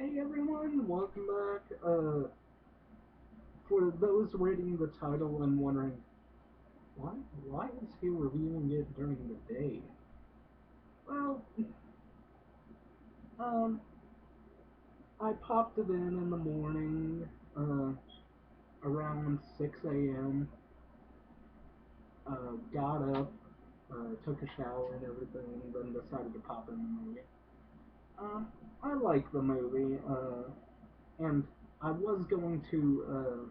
Hey everyone, welcome back. For those reading the title and wondering why why is he reviewing it during the day? Well, um, I popped it in the morning, around 6 a.m. Got up, took a shower and everything, then decided to pop in the movie. Um, I like the movie, and I was going to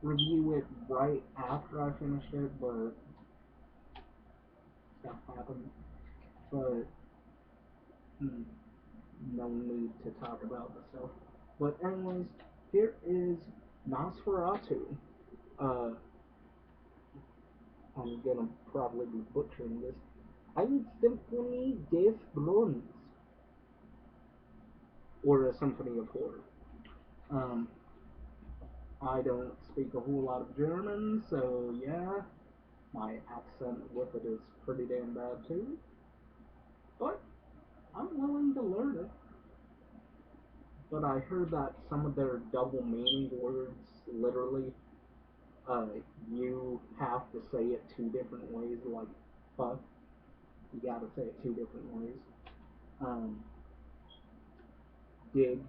review it right after I finished it, but stuff happened. But mm, no need to talk about the stuff. But anyways, here is Nosferatu. Uh, I'm gonna probably be butchering this. Ein Symphonie des Grunz, or a Symphony of Horror. Um, I don't speak a whole lot of German, so yeah, my accent with it is pretty damn bad too. But I'm willing to learn it. But I heard that some of their double meaning words literally, uh, you have to say it two different ways. Like fuck, you gotta say it two different ways. Um, dig,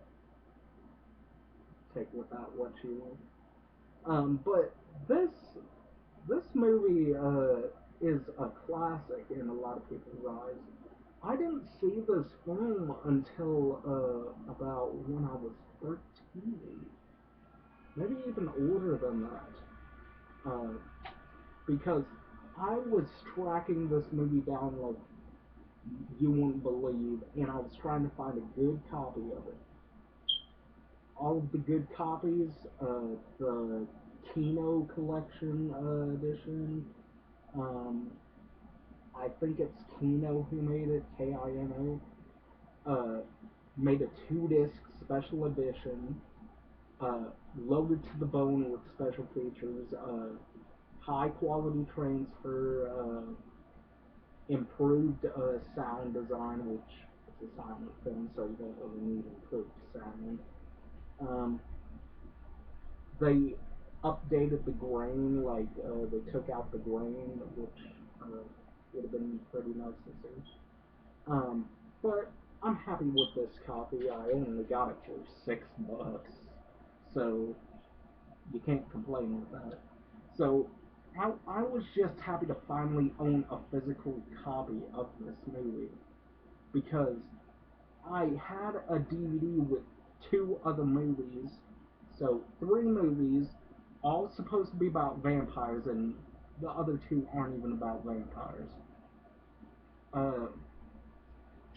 take with that what you want. But this movie is a classic in a lot of people's eyes. I didn't see this film until about when I was 13, maybe even older than that. Uh, because I was tracking this movie down like you wouldn't believe, and I was trying to find a good copy of it. All of the good copies, the Kino collection edition. Um, I think it's Kino who made it, Kino. Made a two-disc special edition, uh, loaded to the bone with special features, high quality transfer, improved sound design, which is a silent film, so you don't really need improved sound. Um, they updated the grain, like they took out the grain, which would have been pretty nice to see. But I'm happy with this copy. I only got it for $6, so you can't complain with that. So I was just happy to finally own a physical copy of this movie because I had a DVD with two other movies, so three movies, all supposed to be about vampires, and the other two aren't even about vampires. Uh,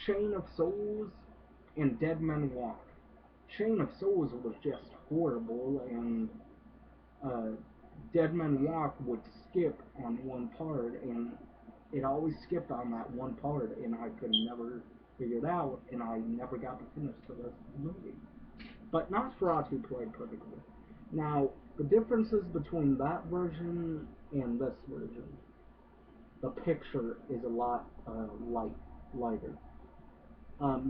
Chain of Souls and Dead Men Walk. Chain of Souls was just horrible, and uh, Dead Men Walk would skip on one part, and it always skipped on that one part, and I could never figure it out, and I never got to finish the rest of the movie. But Nosferatu played perfectly. Now, the differences between that version and this version, the picture is a lot lighter.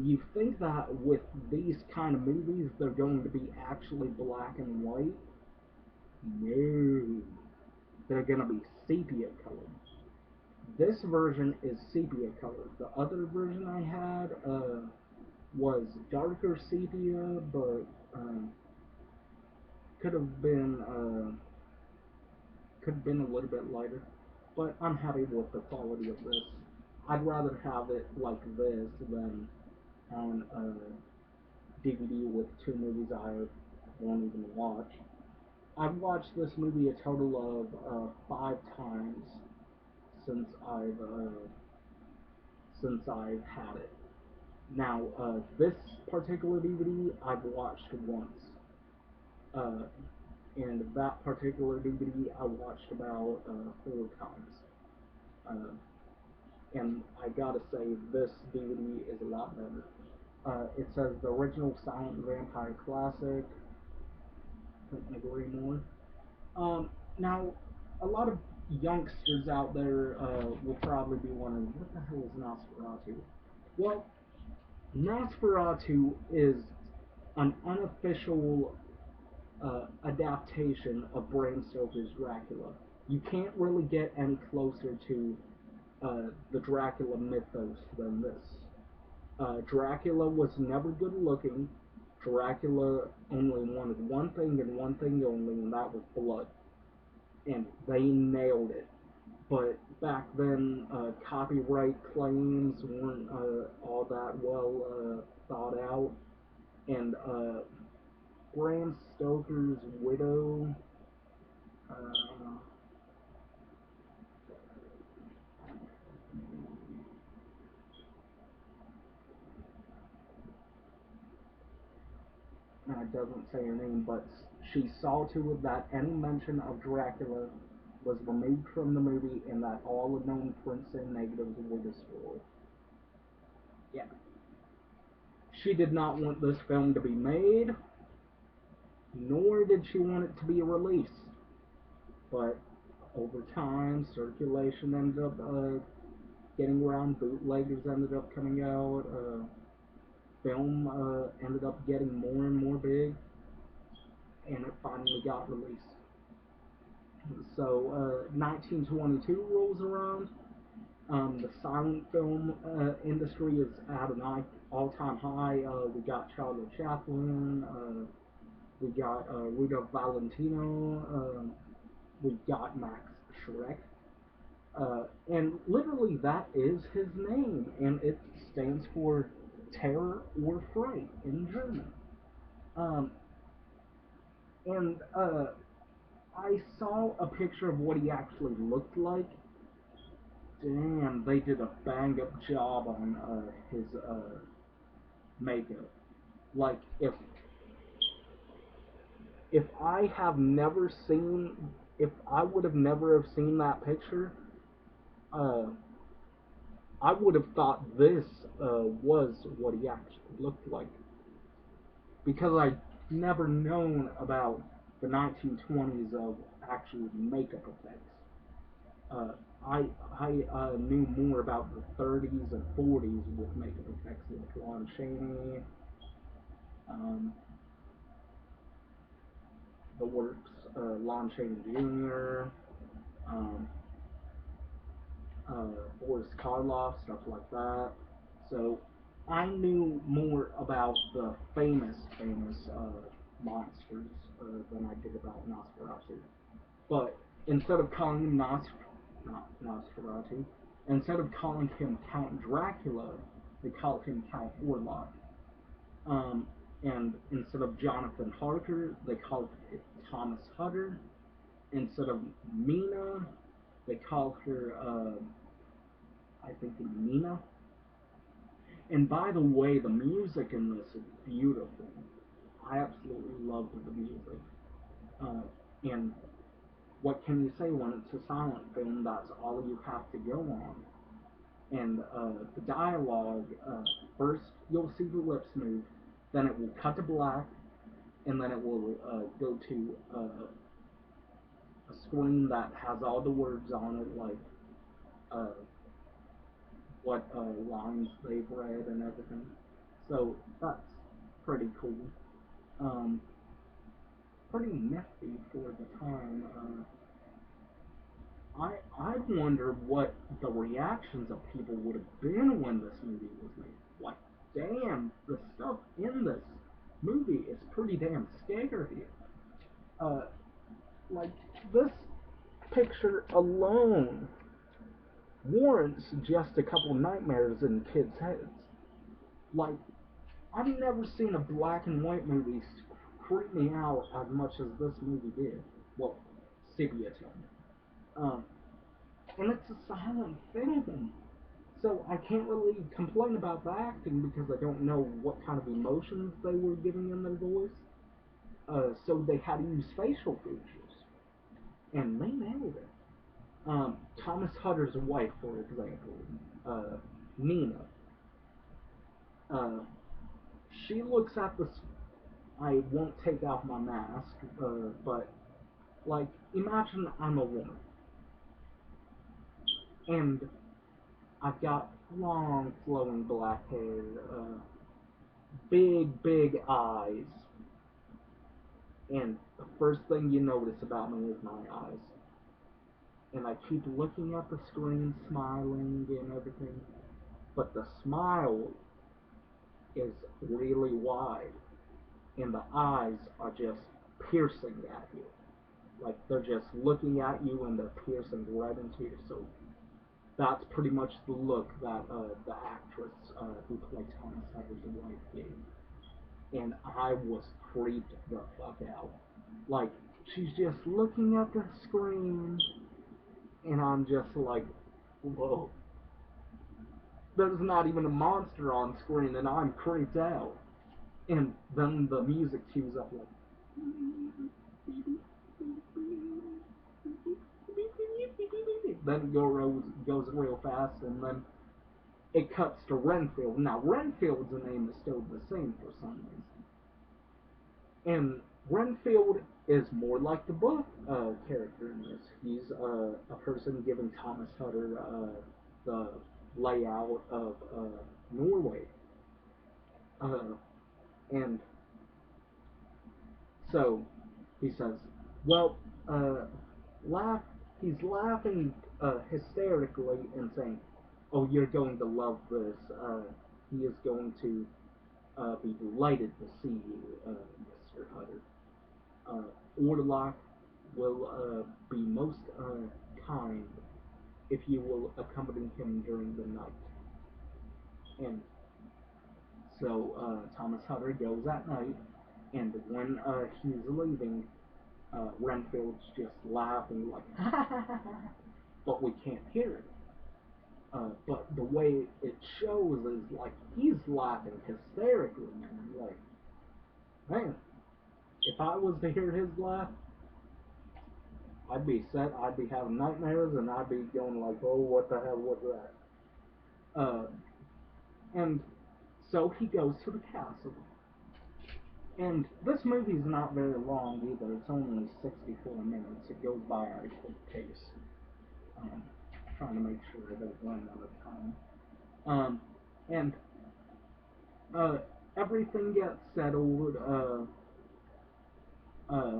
You think that with these kind of movies, they're going to be actually black and white? No, they're going to be sepia colored. This version is sepia colored. The other version I had was darker sepia, but could have been could have been a little bit lighter. But I'm happy with the quality of this. I'd rather have it like this than on a DVD with two movies I won't even watch. I've watched this movie a total of 5 times since I've had it. Now, this particular DVD I've watched once, uh, and that particular DVD I watched about 4 times. Uh, and I gotta say, this DVD is a lot better. It says the original Silent Vampire Classic. Couldn't agree more. Now, a lot of youngsters out there will probably be wondering, what the hell is Nosferatu? Well, Nosferatu is an unofficial adaptation of Bram Stoker's Dracula. You can't really get any closer to the Dracula mythos than this. Dracula was never good looking. Dracula only wanted one thing and one thing only, and that was blood. And they nailed it. But back then, copyright claims weren't all that well thought out. And Bram Stoker's widow, uh, it doesn't say her name, but she saw to it that any mention of Dracula was removed from the movie and that all the known prints and negatives were destroyed. Yeah. She did not want this film to be made, nor did she want it to be released. But over time, circulation ended up getting around, bootleggers ended up coming out, film ended up getting more and more big, and it finally got released. So 1922 rolls around. The silent film industry is at an all-time high. We got Charlie Chaplin. We got Rudolph Valentino. We got Max Schreck. And literally, that is his name, and it stands for terror or fright in German. Um, and I saw a picture of what he actually looked like. Damn, they did a bang up job on his makeup. Like if I have never seen, if I would have never have seen that picture, uh, I would have thought this was what he actually looked like because I never known about the 1920s of actual makeup effects. Uh, I I knew more about the 30s and 40s with makeup effects like Lon Chaney, um, the works, Lon Chaney Jr., um, Boris Karloff, stuff like that. So I knew more about the famous monsters than I did about Nosferatu. But instead of calling him not Nosferatu, instead of calling him Count Dracula, they called him Count Orlok. Um, and instead of Jonathan Harker, they called it Thomas Hutter. Instead of Mina, they called her, I think, Nina. And by the way, the music in this is beautiful. I absolutely loved the music. Uh, and what can you say when it's a silent film? That's all you have to go on. And the dialogue, first you'll see the lips move, then it will cut to black, and then it will go to a screen that has all the words on it, like uh, what lines they've read and everything. So that's pretty cool. Um, Pretty nifty for the time. I wonder what the reactions of people would have been when this movie was made. Like, damn, the stuff in this movie is pretty damn scary. Uh, like this picture alone warrants just a couple nightmares in kids' heads. Like, I've never seen a black and white movie creep me out as much as this movie did. Well, sepia tone. Um, and it's a silent film. So I can't really complain about the acting because I don't know what kind of emotions they were giving in their voice. So they had to use facial features, and they nailed it. Thomas Hutter's wife, for example, uh, Nina, uh, she looks at this. I won't take off my mask, but like, imagine I'm a woman, and I've got long, flowing black hair. big, big eyes. And the first thing you notice about me is my eyes. And I keep looking at the screen, smiling and everything. But the smile is really wide. And the eyes are just piercing at you. Like they're just looking at you and they're piercing right into your soul. That's pretty much the look that the actress who played Thomas Hutter's wife gave. And I was creeped the fuck out. Like, she's just looking at the screen, and I'm just like, whoa. There's not even a monster on screen, and I'm creeped out. And then the music cues up like, then it goes real fast, and then it cuts to Renfield. Now, Renfield's name is still the same for some reason. And Renfield is more like the book character in this. He's a person giving Thomas Hutter the layout of Norway. Uh, and so he says, well, laugh. He's laughing hysterically and saying, "Oh, you're going to love this. He is going to be delighted to see you, Mr. Hutter. Orlock will be most kind if you will accompany him during the night." And so Thomas Hutter goes at night, and when he's leaving, Renfield's just laughing like, but we can't hear it. But the way it shows is like he's laughing hysterically, man. Like, man, if I was to hear his laugh, I'd be set. I'd be having nightmares, and I'd be going like, "Oh, what the hell was that?" And so he goes to the castle, and this movie's not very long either. It's only 64 minutes. It goes by at a quick pace. Um, Trying to make sure I don't run out of time. Um, and uh, everything gets settled. Uh,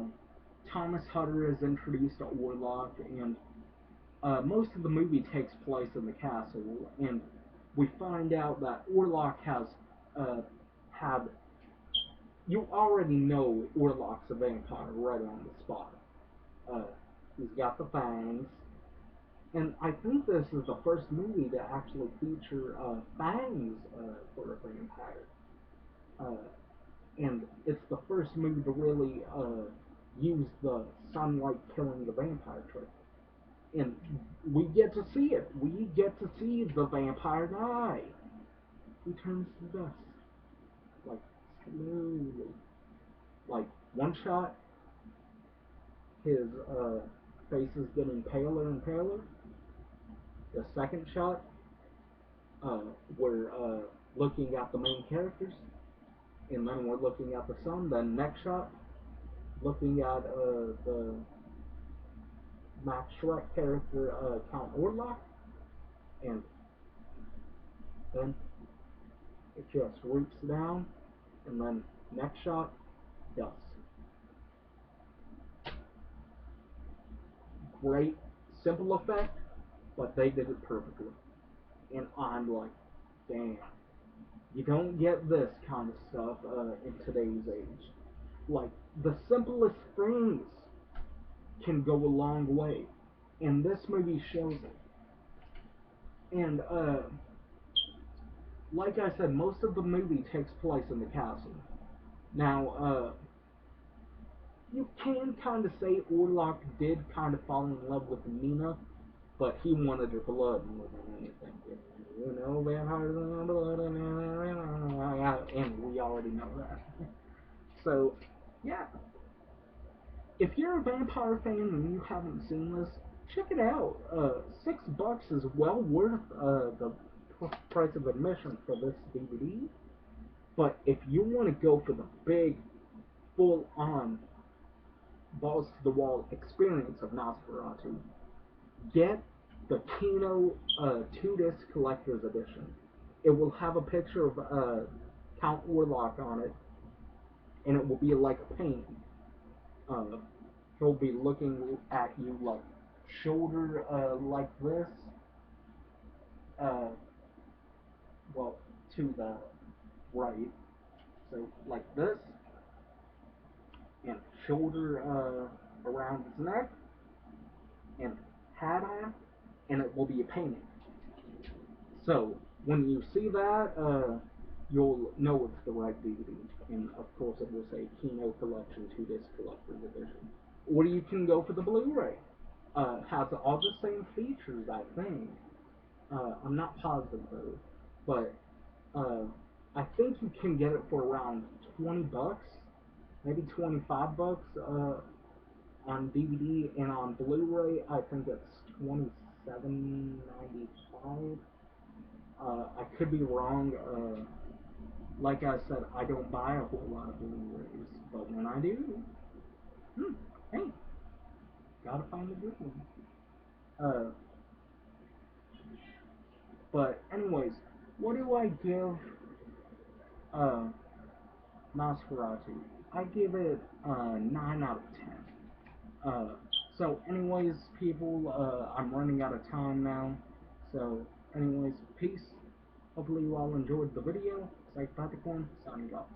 Thomas Hutter is introduced to Orlock, and most of the movie takes place in the castle, and we find out that Orlock has had. You already know Orlock's a vampire right on the spot. Uh, he's got the fangs, and I think this is the first movie to actually feature fangs for a vampire. Uh, and it's the first movie to really use the sunlight killing the vampire trick. And we get to see it. We get to see the vampire die. He turns to dust, like slowly. Like one shot, his face is getting paler and paler. The second shot, uh, we're looking at the main characters, and then we're looking at the sun. Then next shot, looking at the Max Shrek character, Count Orlock, and then it just roots down, and then next shot, dust. Great, simple effect, but they did it perfectly. And I'm like, damn, you don't get this kind of stuff in today's age. Like, the simplest things can go a long way, and this movie shows it. And, like I said, most of the movie takes place in the castle. Now, you can kind of say Orlock did kind of fall in love with Nina, but he wanted her blood more than anything. You know, vampires and blood, and we already know that. So, yeah, if you're a vampire fan and you haven't seen this, check it out. $6 is well worth the price of admission for this DVD. But if you want to go for the big, full-on, balls-to-the-wall experience of Nosferatu, get the Kino 2-disc collector's edition. It will have a picture of Count Warlock on it, and it will be like a painting. Uh, he'll be looking at you like shoulder like this, uh, well, to the right, so like this, and shoulder around his neck, and hat on, and it will be a painting. So when you see that, you'll know it's the right DVD, and of course it will say Kino Collection 2-disc collector's edition. Or you can go for the Blu-ray. Has all the same features, I think. I'm not positive though, but uh, I think you can get it for around $20, maybe $25 on DVD, and on Blu-ray I think it's $27.95. I could be wrong. Like I said, I don't buy a whole lot of Blu-rays, but when I do, hey, gotta find a good one. Uh, but anyways, what do I give uh, Nosferatu? I give it 9 out of 10. Uh, so anyways, people, I'm running out of time now. So anyways, peace. Hopefully you all enjoyed the video. Psychopath1c signing off.